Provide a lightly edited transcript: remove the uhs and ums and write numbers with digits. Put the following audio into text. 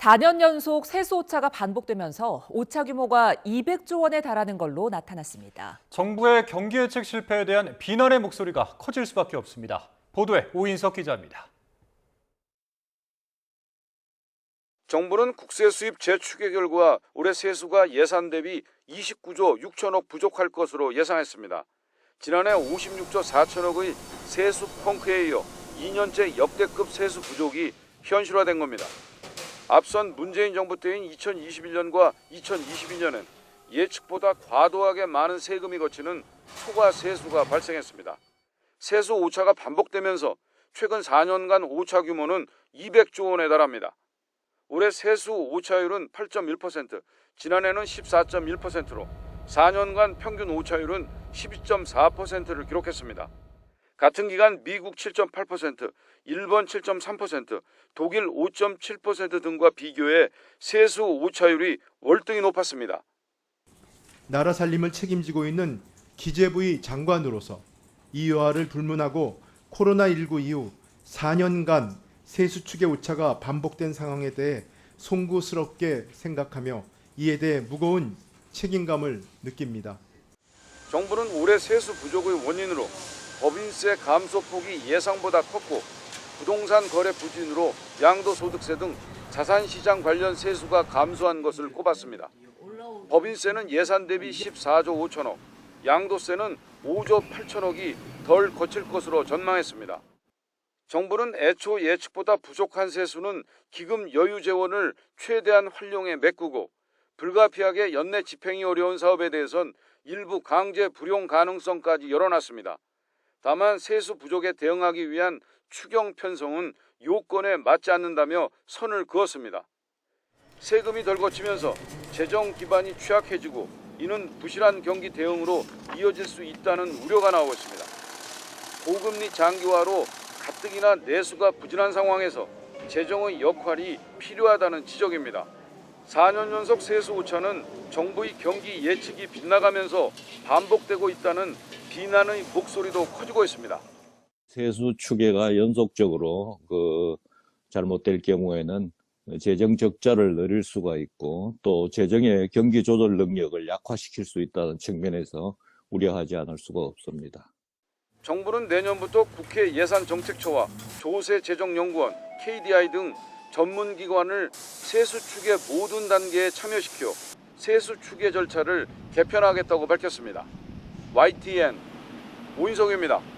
4년 연속 세수 오차가 반복되면서 오차 규모가 200조 원에 달하는 걸로 나타났습니다. 정부의 경기 예측 실패에 대한 비난의 목소리가 커질 수밖에 없습니다. 보도에 오인석 기자입니다. 정부는 국세 수입 재추계 결과 올해 세수가 예산 대비 29조 6천억 부족할 것으로 예상했습니다. 지난해 56조 4천억의 세수 펑크에 이어 2년째 역대급 세수 부족이 현실화된 겁니다. 앞선 문재인 정부 때인 2021년과 2022년엔 예측보다 과도하게 많은 세금이 거치는 초과 세수가 발생했습니다. 세수 오차가 반복되면서 최근 4년간 오차 규모는 200조 원에 달합니다. 올해 세수 오차율은 8.1%, 지난해는 14.1%로 4년간 평균 오차율은 12.4%를 기록했습니다. 같은 기간 미국 7.8%, 일본 7.3%, 독일 5.7% 등과 비교해 세수 오차율이 월등히 높았습니다. 나라 살림을 책임지고 있는 기재부의 장관으로서 이 여하를 불문하고 코로나19 이후 4년간 세수 추계 오차가 반복된 상황에 대해 송구스럽게 생각하며 이에 대해 무거운 책임감을 느낍니다. 정부는 올해 세수 부족의 원인으로 법인세 감소폭이 예상보다 컸고 부동산 거래 부진으로 양도소득세 등 자산시장 관련 세수가 감소한 것을 꼽았습니다. 법인세는 예산 대비 14조 5천억, 양도세는 5조 8천억이 덜 거칠 것으로 전망했습니다. 정부는 애초 예측보다 부족한 세수는 기금 여유 재원을 최대한 활용해 메꾸고 불가피하게 연내 집행이 어려운 사업에 대해선 일부 강제 불용 가능성까지 열어놨습니다. 다만 세수 부족에 대응하기 위한 추경 편성은 요건에 맞지 않는다며 선을 그었습니다. 세금이 덜 거치면서 재정 기반이 취약해지고 이는 부실한 경기 대응으로 이어질 수 있다는 우려가 나오고 있습니다. 고금리 장기화로 가뜩이나 내수가 부진한 상황에서 재정의 역할이 필요하다는 지적입니다. 4년 연속 세수 오차는 정부의 경기 예측이 빗나가면서 반복되고 있다는 비난의 목소리도 커지고 있습니다. 세수 추계가 연속적으로 잘못될 경우에는 재정 적자를 늘릴 수가 있고 또 재정의 경기 조절 능력을 약화시킬 수 있다는 측면에서 우려하지 않을 수가 없습니다. 정부는 내년부터 국회 예산정책처와 조세재정연구원, KDI 등 전문기관을 세수 추계 모든 단계에 참여시켜 세수 추계 절차를 개편하겠다고 밝혔습니다. YTN 오인석입니다.